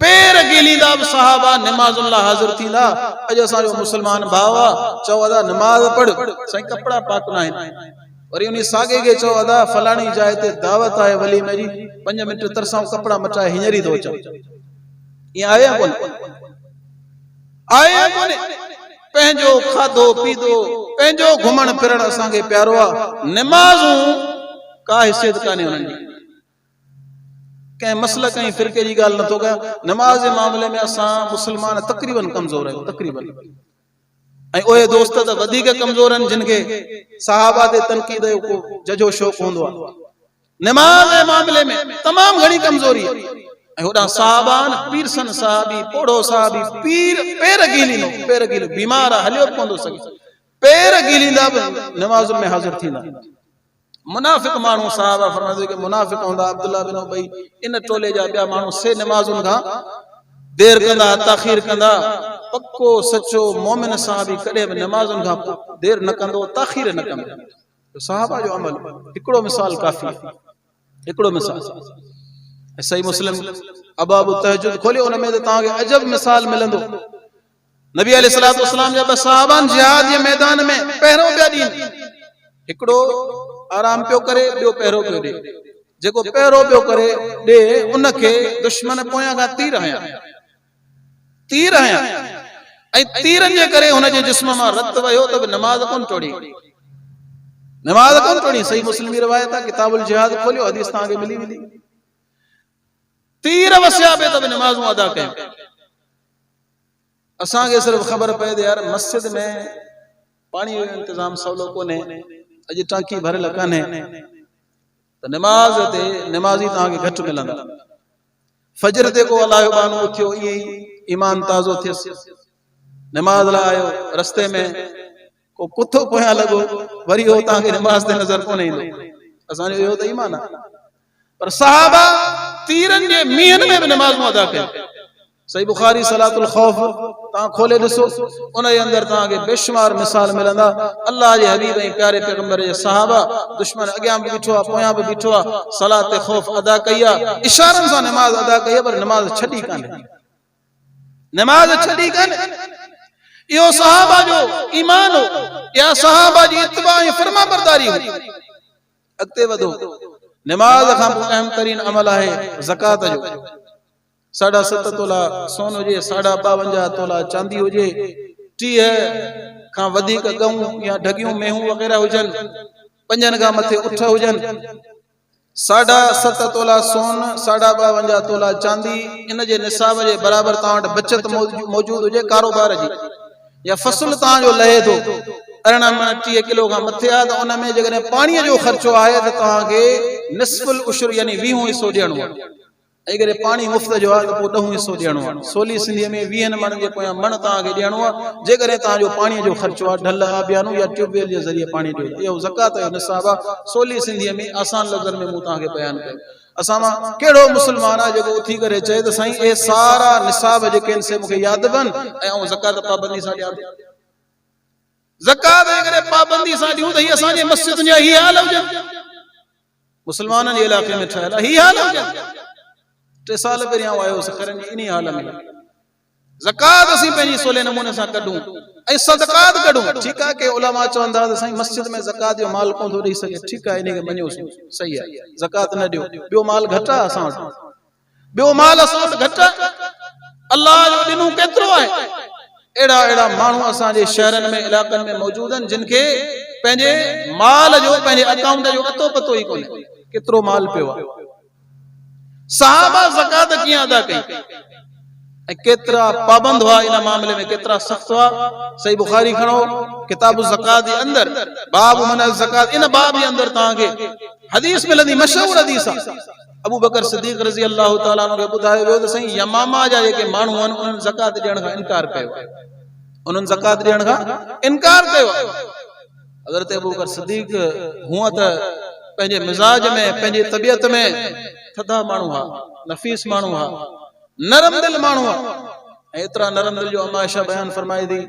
पेर गिलींदा बि सहाबा नमाज़ुनि लाइ हाज़िर थींदा। अॼु असांजो मुस्लमान भाउ आहे चओ अदा नमाज़ पढ़ साईं कपिड़ा पाक न आहिनि वरी उन सागे के चो अदा फलानी जाए ते दावत आए वली में जी 5 मिनट तरसा कपड़ा मटाए हींअर ई थो अचां ये आया कोन पंहिंजो खाधो पीधो पंहिंजो घुमण फिरण असांखे प्यारो आहे नमाज़ूं का हैसियत कान्हे उन्हनि जी कंहिं मसलक ऐं फिरके जी ॻाल्हि नथो कयां नमाज़ जे मामले में असां मुस्लमान तक़रीबन कमज़ोर आहियूं तक़रीबन ऐं उहे दोस्त त वधीक कमज़ोर आहिनि जिन खे सहाबा ते तनक़ीद जो को जजो शौक़ हूंदो आहे नमाज़ जे मामले में तमामु घणी कमज़ोरी आहे ऐं होॾां साहबा पीर सन साहबी पोड़ो साहबी पीर पेर गीलींदो बीमार आहे हलियो बि कोन थो सघे पेर गीलींदा बि नमाज़ में हाज़िर थींदा मुनाफ़िक माण्हू साहबा फरमाइंदो कि मुनाफ़िक हूंदा अब्दुल्ला बिन उबई इन टोले जा ॿिया माण्हू से नमाज़ुनि खां देर कंदा ताख़ीर कंदा पक्को सचो मोमिन साहबी कॾहिं बि नमाज़ुनि खां देर न कंदो ताख़ीर न कंदो साहबा जो अमल हिकिड़ो मिसाल काफ़ी हिकिड़ो मिसाल सही मुस्लिम अबाब तहज्जुद खोलियो उन में तव्हांखे अजब मिसाल मिलंदो नबी अलैहिस्सलातु वस्सलाम जा सहाबान जिहाद जे मैदान में पहिरों पिया ॾींहं हिकिड़ो आराम पियो करे ॿियो पहिरों पियो ॾे जेको पहिरों पियो करे ॾे उनखे दुश्मन पोयां खां तीर हयां ऐं तीरनि जे करे हुनजे जिस्म मां रत वयो त बि नमाज़ कोन टोड़ी सही मुस्लिम जी रिवायत आहे किताबुल जिहाद खोलियो हदीस तव्हांखे मिली वेंदी तीर वसिया पे तब नमाज़ूं अदा कयूं असांखे सिर्फ ख़बर पए त यार मस्जिद में पानी जो इंतजाम सवलो कोन्हे अॼु टांकी भरियल कान्हे त नमाज़ ते नमाज़ी तव्हांखे घटि मिलंदा फजर ते को अलाह जो बानो उथियो ईअं ई ईमान ताज़ो थियसि नमाज़ लाइ आयो रस्ते में को कुतो पोयां लॻो वरी उहो तव्हांखे नमाज़ ते नज़र कोन ईंदो असांजो इहो त ईमान आहे पर सहाबा तीरन जे मीहन में भी नमाज़ अदा कयो सही बुखारी सलातुल खौफ ता खोले ॾिसो उन जे अंदर तव्हांखे बेशुमार मिसाल मिलंदा अल्लाह जे हबीब ऐं प्यारे पैगंबर जे सहाबा दुश्मन अॻियां बि बीठो आहे पोयां बि बीठो आहे सलात खौफ अदा कई आहे इशारनि सां नमाज अदा कई आहे पर नमाज छॾी कान्हे इहो सहाबा जो ईमान हो या सहाबा जी इत्तिबा ऐं फर्मा बरदारी हुई अॻिते वधो नमाज खां पोइ अहम तरीन अमल आहे ज़कात जो 7.5 तोला सोन हुजे 52 तोला चांदी हुजे 30 खां वधीक गऊं या ढगियूं मेहूं वग़ैरह हुजनि 5 खां मथे उठ हुजनि 7.5 तोला सोन 52 तोला चांदी इन जे निसाब जे बराबर तव्हां वटि बचत मौजूद हुजे कारोबार जी या फसल तव्हांजो लहे थो 30 किलो खां मथे आहे त उन में जेकॾहिं पाणीअ जो ख़र्चो आहे त तव्हांखे निस्फुल उशर यानी 20 हिसो ॾियणो आहे अगर पानी मुफ्त जो है तो 10 हिस्सो ॾियणो आहे सोली सिंधी में 20 मण जे पोयां मण तव्हांखे ॾियणो आहे जेकॾहिं तव्हांजो पाणी जो ख़र्चो आहे ढल आबियानो या ट्यूबवेल जे ज़रिए पाणी ॾियो इहो ज़कात जो निसाब आहे सोली सिंधी में आसान लफ़्ज़नि में मूं तव्हांखे बयान कयो असां मां कहिड़ो मुस्लमान आहे जेको उथी करे चए त साईं ए सारा निसाब जेके आहिनि से मूंखे यादि बन ऐं ज़कात पाबंदी सां ॾियां ज़कात अगर पाबंदी सां ॾियूं त ही असांजे मस्जिद जा ही हाल हुजनि मुस्लमाननि जे इलाइक़े में ठहियल ही हाल हुजनि 3 साल पहिरियां आयो सखरन इन हाल में ज़कात असीं पंहिंजी सोले नमूने सां कढूं ऐं सदक़ात कढूं ठीक आहे के उलमा चवंदा त साईं मस्जिद में ज़कात जो माल कोन थो ॾेई सघे ठीक आहे इनखे मञोसीं सही आहे ज़कात न ॾियो ॿियो माल घटि आहे असां वटि ॿियो माल असां वटि घटि आहे अल्लाह जो ॾिनो केतिरो आहे अहिड़ा माण्हू असांजे शहरनि में इलाइक़नि में मौजूद आहिनि जिन खे पंहिंजे माल जो पंहिंजे अकाउंट जो अतो पतो ई कोन्हे केतिरो माल पियो आहे सहाबा ज़कात कीअं अदा कई ऐं केतिरा पाबंद हुआ इन मामले में केतिरा सख्त हुआ सही बुखारी खणो किताब ज़कात जे अंदर बाब मन ज़कात इन बाब जे अंदर तव्हांखे हदीस मिलंदी मशहूर हदीस आहे अबू बकर सिद्दीक़ रज़ी अल्लाह तआला अन्हु खे ॿुधायो वियो त साईं यमामा जा जेके माण्हू आहिनि उन्हनि ज़कात ॾियण खां इनकार कयो उन्हनि ज़कात ॾियण खां इनकार कयो हज़रत अबू बकर सिद्दीक़ हुअं त पंहिंजे मिजाज में पंहिंजी तबियत में थधा माण्हू हा नफीस माण्हू हा नरम दिल माण्हू हा एतिरा नरम दिल जो अम्मा आयशा बयान फरमाई थी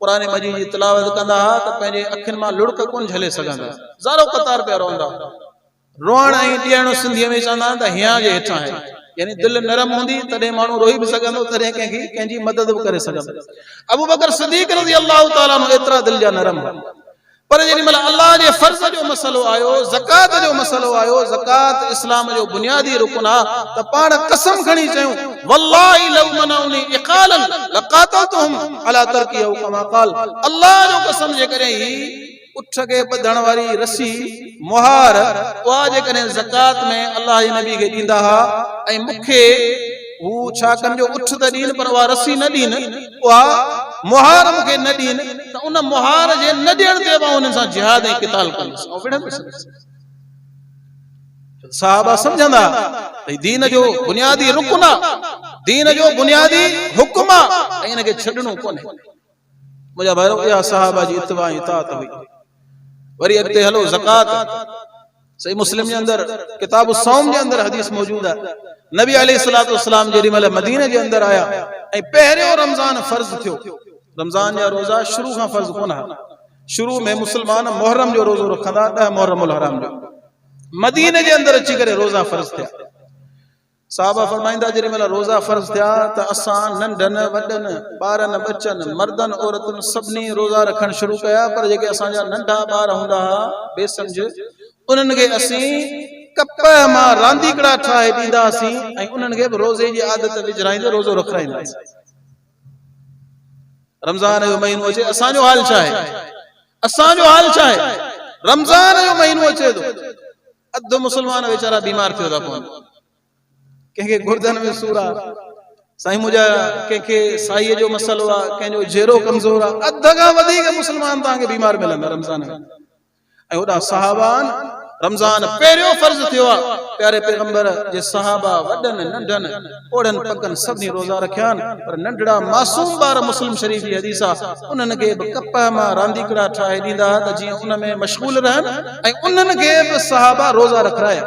क़ुरान मजीद जी तिलावत कंदा हा त पंहिंजे अखियुनि मां लुड़क कोन झले सघंदा ज़ारो क़तार पिया रहंदा रोअण ऐं ॾियण सिंधीअ में चवंदा आहिनि त हियां जे हेठां आहे यानी दिल नरम हूंदी तॾहिं माण्हू रोई बि सघंदो तॾहिं कंहिंजी मदद बि करे सघंदो अबू बकर सिद्दीक़ रज़ी अल्लाह तआला अन्हु एतिरा दिल जा नरम हुआ पर जेॾी महिल अल्लाह जे फर्ज़ जो मसलो आयो, ज़कात जो मसलो आयो, ज़कात इस्लाम जो बुनियादी रुकन आहे, त पाण कसम खणी चयूं वल्लाहि लौ मनऊनी इक़ालन लक़ातलतुहुम अला तरकीहु कमा क़ाल। अल्लाह जो कसम जे करे ही उठ के ॿधण वारी रसी मुहार उहा जेकॾहिं ज़कात में अल्लाह जे नबी खे ॾींदा हुआ ऐं मूंखे हू छा कनि जो उठ त ॾीन पर उहा रसी न ॾीन, उहा मुहार मूंखे न ॾीन, त उन मुहार जे न ॾियण ते मां उन्हनि सां जिहाद ऐं क़िताल कंदुसि ऐं विढ़ंदुसि। साहबा सम्झंदा त दीन जो बुनियादी रुकन आहे, दीन जो बुनियादी हुकुम आहे ऐं इनखे छॾणो कोन्हे। मुंहिंजा भाइरो, इहा साहबा जी इत्तिबा ऐं इताअत हुई। वरी अॻिते हलो ज़कात। सही मुस्लिम जे अंदर किताब सौम जे अंदर हदीस मौजूद आहे। नबी अलैहिस्सलातु वस्सलाम जेॾी महिल मदीने जे अंदर आया ऐं पहिरियों रमज़ान फर्ज़ थियो, रमज़ान जा रोज़ा शुरू खां फर्ज़ कोन हुआ। शुरू में मुस्लमान मुहर्रम जो रोज़ो रखंदा, 10 मुहर्रमुल हराम जो। मदीने जे अंदर अची करे रोज़ा फर्ज़ थिया। साहबा फरमाईंदा जेॾी महिल रोज़ा फर्ज़ थिया त असां नंढनि वॾनि ॿारनि बचनि मर्दनि औरतुनि सभिनी रोज़ा रखणु शुरू कया। पर जेके असांजा नंढा ॿार हूंदा हुआ बेसमझ, उन्हनि खे असीं कप मां रांदीकड़ा ठाहे ॾींदासीं ऐं उन्हनि खे बि रोज़े जी आदत विझराईंदे रोज़ो रखाईंदासीं। रमज़ान जो महीनो अचे, असांजो हाल छा आहे? असांजो हाल छा आहे? रमज़ान जो महीनो अचे थो, अधु मुस्लमान वीचारा बीमार थियो था पवनि, कंहिंखे गुर्दनि में सूर आहे, साईं मुंहिंजा कंहिंखे साईअ जो मसलो आहे, कंहिंजो जेरो कमज़ोर आहे, अध खां वधीक मुस्लमान तव्हांखे बीमार मिलंदा रमज़ान में। ऐं होॾा सहाबा रमज़ान पहिरियों फर्ज़ थियो आहे, प्यारे पैगंबर जे सहाबा वॾनि नंढनि ओढ़नि पकनि सभिनी रोज़ा रखिया आहिनि। पर नंढड़ा मासूम ॿार, मुस्लिम शरीफ़ जी हदीस आहे, उन्हनि खे बि कप मां रांदीकड़ा ठाहे ॾींदा त जीअं उन में मशगूल रहनि ऐं उन्हनि खे बि सहाबा रोज़ा रखाया।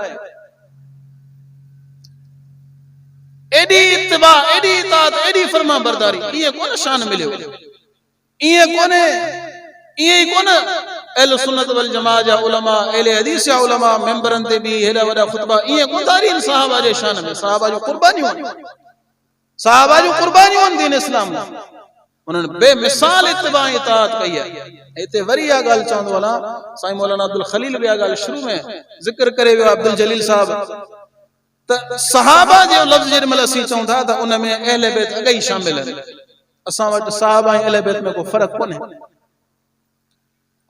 एॾी इत्तिबा, एॾी इताअत, एॾी फर्मा बरदारी, ईअं कोन शान मिलियो, ईअं कोन्हे, ईअं ई कोन अहले सुन्नत वल जमाअत जा उलमा, अहले हदीस जा उलमा मेंबरनि ते बि हेॾा वॾा खुतबा ईअं कोन था ॾियनि साहबा जे शान में। साहबा जूं कुर्बानियूं, साहबा जूं कुर्बानियूं आहिनि दीन इस्लाम में। उन्हनि बेमिसाल इत्तिबा ऐं इताअत कई आहे। हिते वरी इहा ॻाल्हि चवंदो हलां, साईं मौलाना अब्दुल खलील बि इहा ॻाल्हि शुरू में ज़िक्र करे वियो, अब्दुल जलील साहब, त सहाबा जो लफ़्ज़ जेॾी महिल असीं चऊं था त उन में अहले बैत अॻई शामिल आहिनि। असां वटि सहाबा ऐं अहले बैत में को फ़र्क़ु कोन्हे,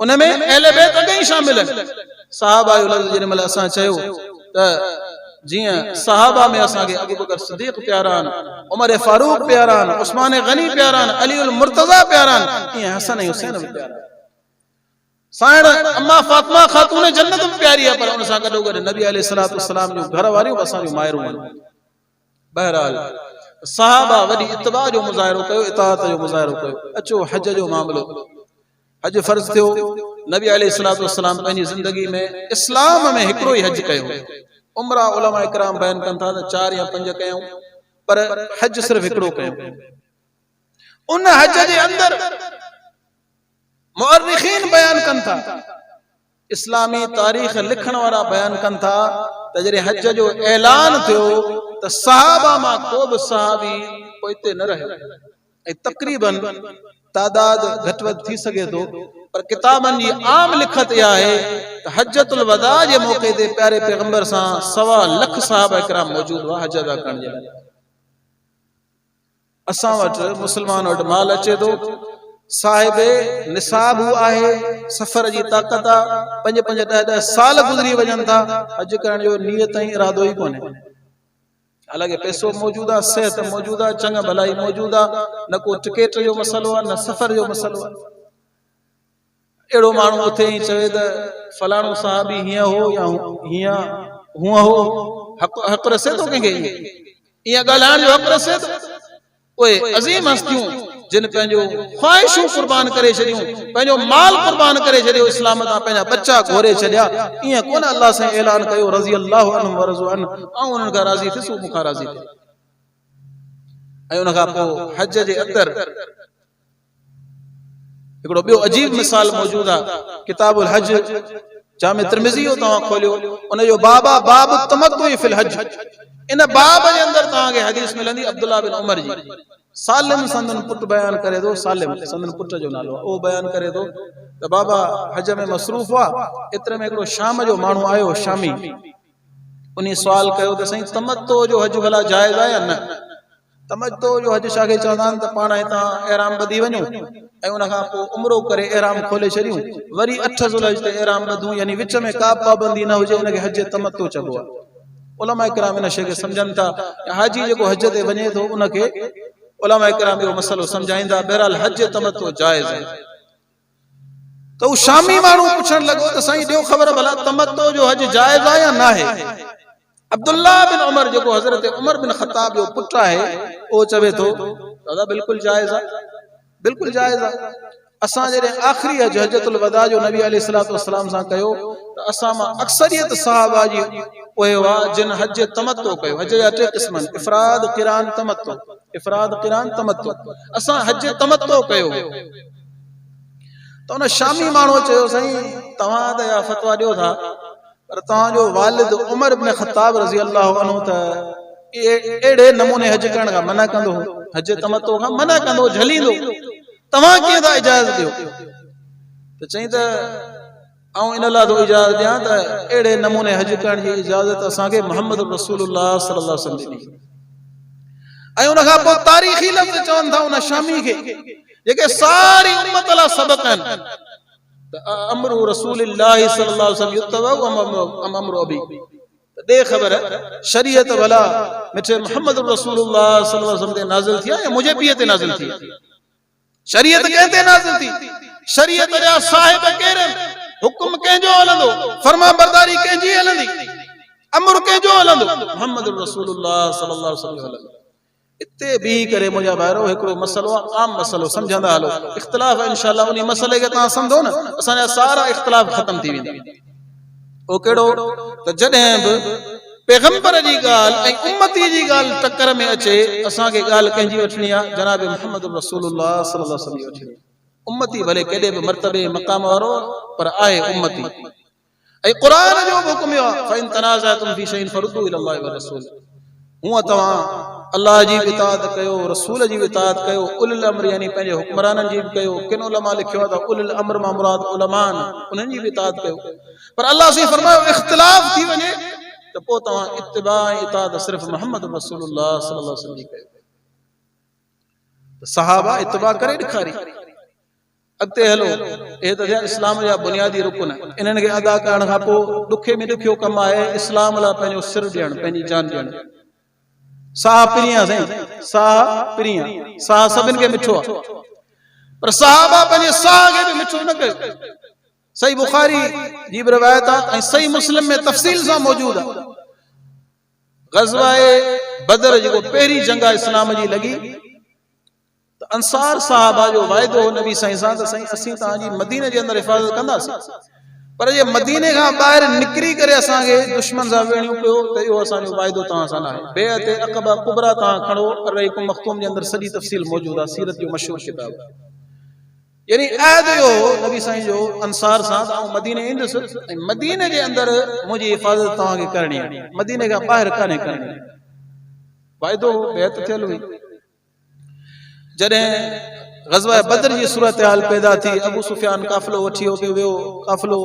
उन में अहले बैत अॻई शामिल आहिनि। सहाबा जो लफ़्ज़ जेॾी महिल असां चयो त जीअं सहाबा में असांखे अबू बकर सिद्दीक़ प्यारा आहिनि, उमर फारूक प्यारा आहिनि, उस्मान गनी प्यारा आहिनि, अली उल मुर्तज़ा प्यारा आहिनि, ईअं हसन ऐं हुसैन बि प्यारा आहिनि। साइण अम्मा फातिमा खातून जन्नत में प्यारी आहे, पर उन सां गॾो गॾु नबी अलैहिस्सलातु वस्सलाम जूं घर वारियूं असांजूं मायरूं आहिनि। बहरहाल सहाबा वॾी इत्तिबा जो मुज़ाहिरो कयो, इताअत जो मुज़ाहिरो कयो। अचो हज जो मामलो। हज फर्ज़ थियो, नबी अलैहिस्सलातु वस्सलाम पंहिंजी ज़िंदगी में इस्लाम में हिकिड़ो ई हज कयो। उमरा उलमा इकराम बयान कनि था त 4 या 5 कयूं, पर हज सिर्फ़ हिकिड़ो कयो। उन हज जे अंदर मुअर्रिखीन बयान कनि था, इस्लामी तारीख़ लिखण वारा बयान कनि था त जॾहिं हज जो ऐलान थियो त सहाबा मां को बि सहाबी पोइ हिते न रहियो ऐं तक़रीबन तादाद घटि वधि थी सघे थो, पर किताबनि जी आम लिखत इहा आहे त हजतुल वदा जे मौक़े ते प्यारे पैगंबर सां 1.25 लख सहाबा इकराम मौजूद हुआ हज अदा करण जे लाइ। असां वटि मुस्लमान वटि माल अचे थो, साहिब निसाब आहे, सफ़र जी ताक़त आहे, 5-5, 10-10 साल गुज़री वञनि था, हज करण जो नियत ऐं इरादो ई कोन्हे। हालांकि पैसो मौजूद आहे, सिहत मौजूद आहे, चंग भलाई मौजूद आहे, न को टिकट जो मसलो आहे, न सफ़र जो मसलो आहे। अहिड़ो माण्हू उथे ई चवे त फलाणो साहबी हीअं हो या हीअं हूअं हो, हक़ रसे थो कंहिंखे? ईअं ॻाल्हाइण जो हक़ रसे थो? उहे अज़ीम हस्तियूं जिन पंहिंजो ख़्वाहिशूं कुर्बान करे छॾियूं, पंहिंजो माल कुर्बान करे छॾियो, इस्लाम तां पंहिंजा बच्चा घोरे छॾिया, ईअं कोन अल्लाह सां ऐलान कयो रज़ी अल्लाहु अन्हुम व रज़ू अन्हु, ऐं उन्हनि खां राज़ी थियसि, मूंखां राज़ी थिए। ऐं उन खां पोइ हज जे अंदरि हिकिड़ो ॿियो अजीब मिसाल मौजूद आहे। किताबुल हज जामे तिर्मिज़ी जो तव्हां खोलियो, उनजो बाबा बाब तमत्तुई फिल हज, इन बाब जे अंदरि तव्हांखे हदीस मिलंदी अब्दुल्लाह बिन उमर जी। सालिम संदन पुट बयान करे थो, सालिम संदन पुट जो नालो ओ बयान करे थो त बाबा हज में मसरूफ़ हुआ, एतिरे में हिकिड़ो शाम जो माण्हू आयो, शामी, उन सवाल कयो त साईं तमत्तो जो हज भला जाइज़ आहे या न? तमत्तो जो हज छाखे चवंदा आहिनि त पाण हितां एहराम ॿधी वञूं ऐं उन खां पोइ उमरो करे एहराम खोले छॾियूं, वरी 8 ज़ुल्हज ते एहराम ॿधूं, यानी विच में का पाबंदी न हुजे, उनखे हज तमत्तो चइबो आहे। उलमा इकराम इन शइ खे सम्झनि था, हाजी जेको हज ते वञे थो उनखे उलमा इकराम इहो मसलो सम्झाईंदा। बहरहाल हज तमत्तो जाइज़ आहे। त उहो शामी माण्हू पुछण लॻो त साईं ॾियो ख़बर भला तमत्तो जो हज जाइज़ आहे या न आहे? अब्दुल्ला बिन उमर जेको हज़रत उमर बिन ख़त्ताब जो पुट आहे, उहो चवे थो दादा बिल्कुलु जाइज़ आहे, बिल्कुलु जाइज़ आहे। असां जॾहिं आख़िरी हज हजतुल वदा जो नबी अलैहिस्सलातु वस्सलाम सां कयो त असां मां अक्सरियत सहाबा जी उहे हुआ जिन हज तमत्तो कयो। हज जा 3 क़िस्म आहिनि, इफ़राद, क़िरान, तमत्तो। इफ़राद, क़िरान, तमत्तो। असां हज तमत्तो कयो। त उन शामी माण्हू चयो साईं तव्हां त या फतवा ॾियो था, पर तव्हांजो वालिद उमर बिन ख़त्ताब रज़ी अल्लाहु अन्हु त अहिड़े नमूने हज करण खां मना कंदो, हज तमत्तो खां मना कंदो, झलींदो, तव्हां कीअं था इजाज़त ॾियो? त चई त आऊं इन लाइ थो इजाज़त ॾियां त अहिड़े नमूने हज करण जी इजाज़त असांखे मुहम्मद रसूलुल्लाह सल्लल्लाहु अलैहि वसल्लम ॾिनी। ऐं उन खां पोइ तारीख़ी लफ़्ज़ चवनि था उन शामी खे जेके सारी उम्मत लाइ सबक़ आहिनि त अमरु रसूलिल्लाह सल्लल्लाहु अलैहि वसल्लम युतबअ अमरु अबी, दे ख़बर शरीयत भला मिठे मुहम्मद रसूलुल्लाह सल्लल्लाहु अलैहि वसल्लम ते नाज़िल थी या मुंहिंजे पीउ ते नाज़िल थी? शरीयत कंहिं ते नाज़िल थी? शरीयत जा साहिब केरु? हुकुम कंहिंजो हलंदो? फर्मा बरदारी कंहिंजी हलंदी? अमर कंहिंजो हलंदो? मुहम्मद रसूलुल्लाह सल्लल्लाहु अलैहि वसल्लम। इते भी करे मुंहिंजा भाइरो हिकिड़ो मसलो आहे, आम मसलो, सम्झंदा हलो। इख़्तिलाफ़ इंशाअल्लाह उन मसले खे तव्हां सम्झो न, असांजा सारा इख़्तिलाफ़ ख़तम थी वेंदा। ओ कहिड़ो त जॾहिं बि पैगंबर जी ॻाल्हि ऐं उम्मती जी ॻाल्हि टकर में अचे, असांखे ॻाल्हि कंहिंजी वठणी आहे? जनाब मुहम्मद रसूलुल्लाह सल्लल्लाहु अलैहि वसल्लम वठणी। उम्मती भले केॾे बि मर्तबे मक़ाम वारो पर आहे उम्मती। ऐं क़ुरान जो बि हुकुम आहे फ़इन तनाज़अतुम फी शैइन फरुद्दू इलल्लाहि व रसूल। हूअं तव्हां अल्लाह जी बि इताअत कयो, रसूल जी बि इताअत कयो, उलिल अम्र यानी पंहिंजे हुक्मराननि जी बि कयो। किन उलमा लिखियो आहे त उलिल अम्र मां मुराद उलमान, उन्हनि जी बि इताअत कयो। पर अल्लाह से फरमायो इख़्तिलाफ़ थी वञे त पोइ तव्हां इत्तिबा ऐं इताअत सिर्फ़ मुहम्मद रसूलुल्लाह सल्लल्लाहु अलैहि वसल्लम जी कयो। त सहाबा इत्तिबा करे ॾेखारी। अॻिते हलो, हे त थिया इस्लाम जा बुनियादी रुकन। इन्हनि खे अदा करण खां पोइ ॾुखे में ॾुखियो कमु आहे इस्लाम लाइ पंहिंजो सिर ॾियणु, पंहिंजी जान ॾियणु। साह पिरियां साईं, साह पिरियां, साह सभिनि खे मिठो आहे, पर सहाबा पंहिंजे साह खे बि मिठो न कयो। सही बुखारी जी बि रिवायत आहे ऐं सही मुस्लिम में तफ़सील सां मौजूद आहे। ग़ज़वाए बदर जेको पहिरीं जंग इस्लाम जी लॻी त अंसार सहाबा जो वाइदो हो नबी साईं सां त साईं असीं तव्हांजी मदीने जे अंदरि हिफ़ाज़त कंदासीं, पर जे मदीने खां ॿाहिरि निकिरी करे असांखे दुश्मन सां वेणियूं पियो त इहो असांजो वाइदो तव्हां सां न आहे। बेअत अक़बा कुबरा तव्हां खणो, अर्रईकुम मख़्तूम जे अंदरि सॼी तफ़सील मौजूद आहे, सीरत जो मशहूर किताब। यानी अहद इहो नबी साईं जो अंसार सां त आउं मदीने ईंदुसि ऐं मदीने जे अंदरि मुंहिंजी हिफ़ाज़त तव्हांखे करणी आहे, मदीने खां ॿाहिरि कान्हे करणी। वाइदो बेअत थियल हुई। जॾहिं ग़ज़वा बदर जी सूरत हाल पैदा थी, अबू सुफियान काफ़िलो वठी वियो, काफ़िलो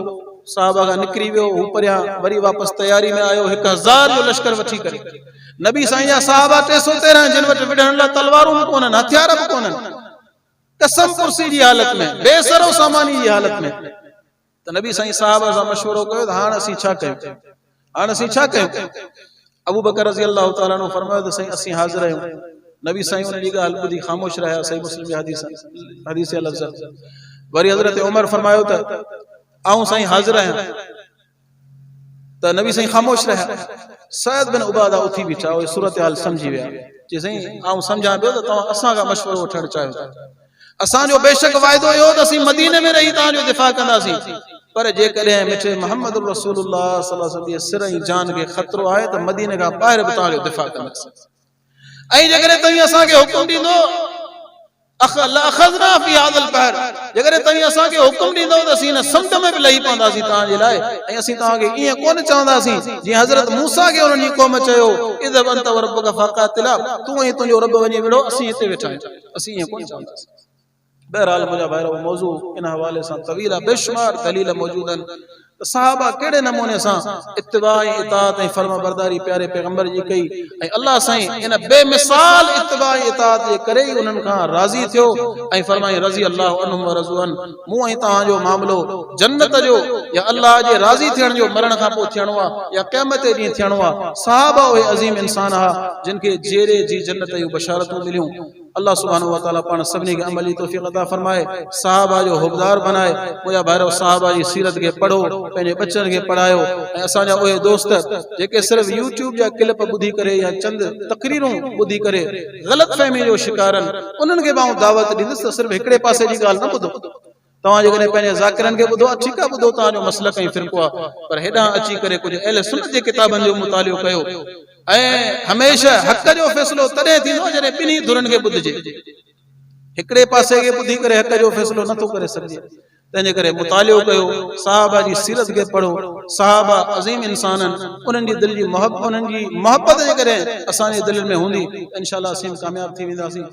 साहबा खां निकिरी वियो, हू परियां वरी वापसि तयारी में आयो 1000 जो लश्कर वठी करे। नबी साईं जा साहबा 313 जिन वटि विढ़ण लाइ तलवारूं बि कोन्हनि, हथियार बि कोन्हनि, कसम कुर्सी जी हालत में, बेसरो सामानी जी हालत में। त नबी साईं साहबा सां मशवरो कयो त हाणे असीं छा कयूं, हाणे असीं छा कयूं? अबू बकर रज़ी अल्लाह तआला अन्हु फरमायो त साईं असीं हाज़िर आहियूं। नबी साईं उन जी ॻाल्हि ॿुधी ख़ामोश रहिया। सही मुस्लिम जी हदीस लफ़्ज़। वरी हज़रत उमर फरमायो त आऊं साईं हाज़िर आहियां, त नबी साईं ख़ामोश रहिया। सैद बिन उबादा उथी बीठा, उहे सूरत हाल सम्झी विया। चई साईं आऊं सम्झां पियो त तव्हां असां खां मशवरो वठणु चाहियो था। असांजो बेशक वाइदो इहो त असीं मदीने में रही तव्हांजो दिफ़ा कंदासीं, पर जेकॾहिं मिठे मुहम्मद रसूलुल्लाह सल्लल्लाहु अलैहि वसल्लम जे सिर ऐं जान खे ख़तरो आहे त मदीने खां ॿाहिरि बि तव्हांजो दिफ़ा कंदासीं। ऐं जेकॾहिं तव्हीं असांखे हुकुम ॾींदो अखज़ना फी हाज़िल बहर, जेकॾहिं तव्हां असांखे हुकुम ॾींदव त असीं हिन समुंड में बि लही पवंदासीं तव्हांजे लाइ, ऐं असीं तव्हांखे ईअं कोन चवंदासीं जीअं हज़रत मूसा खे उन्हनि जी क़ौम चयो, इज़हब अंत व रब्बुका फ़क़ातिला, तूं ऐं तुंहिंजो रब वञी विढ़ो, असीं हिते वेठा आहियूं, असीं ईअं कोन चवंदासीं। बहरहाल मुंहिंजा भाइरो, मौज़ू इन हवाले सां तवील आहे, बेशुमार दलील मौजूद आहिनि। सहाबा कहिड़े नमूने सां इत्तिबा ऐं इताअत ऐं फर्मा बरदारी प्यारे पैगंबर जी कई, ऐं अल्लाह साईं इन बेमिसाल इत्तिबा ऐं इताअत जे करे ई उन्हनि खां राज़ी थियो ऐं फरमाई रज़ी अल्लाहु अन्हुम व रज़ू अन, मूं ऐं तव्हांजो मामिलो जन्नत जो या अल्लाह जे राज़ी थियण जो मरण खां पोइ थियणो आहे या क़यामत जे ॾींहुं थियणो आहे। सहाबा उहे अज़ीम इंसान हुआ जिन खे जेरे जी जन्नत जूं बशारतूं मिलियूं। अल्लाह सुब्हानहु व तआला पाण सभिनी खे अमली तौफ़ीक़ अता फरमाए, सहाबा जो हुबदार बनाए। मुंहिंजा भाइरो, सहाबा जी सीरत खे पढ़ो, पंहिंजे बच्चनि खे पढ़ायो, ऐं असांजा उहे दोस्त जेके सिर्फ़ यूट्यूब जा क्लिप ॿुधी करे या चंद तकरीरूं ॿुधी करे ग़लत फहमी जो शिकार आहिनि, उन्हनि खे मां दावत ॾींदुसि त सिर्फ़ हिकिड़े पासे जी ॻाल्हि न ॿुधो। तव्हां जेकॾहिं पंहिंजे ज़ाकिरनि खे ॿुधो, ठीकु आहे, ॿुधो तव्हांजो मसलक ऐं फ़िरक़ो आहे, पर हेॾां अची करे कुझु अहले सुन्नत जे किताबनि जो मुतालियो कयो, ऐं हमेशह हक़ जो फ़ैसिलो तॾहिं थींदो जॾहिं ॿिन्ही धुरनि खे ॿुधिजे। हिकिड़े पासे खे ॿुधी करे हक़ जो फ़ैसिलो नथो करे सघिजे। तंहिंजे करे मुतालियो कयो, सहाबा जी सीरत खे पढ़ो। सहाबा अज़ीम इंसान आहिनि, उन्हनि जी दिलि जी मोहब्बत जेकॾहिं असांजे दिलि में हूंदी, इंशाअल्लाह असीं कामयाब थी वेंदासीं।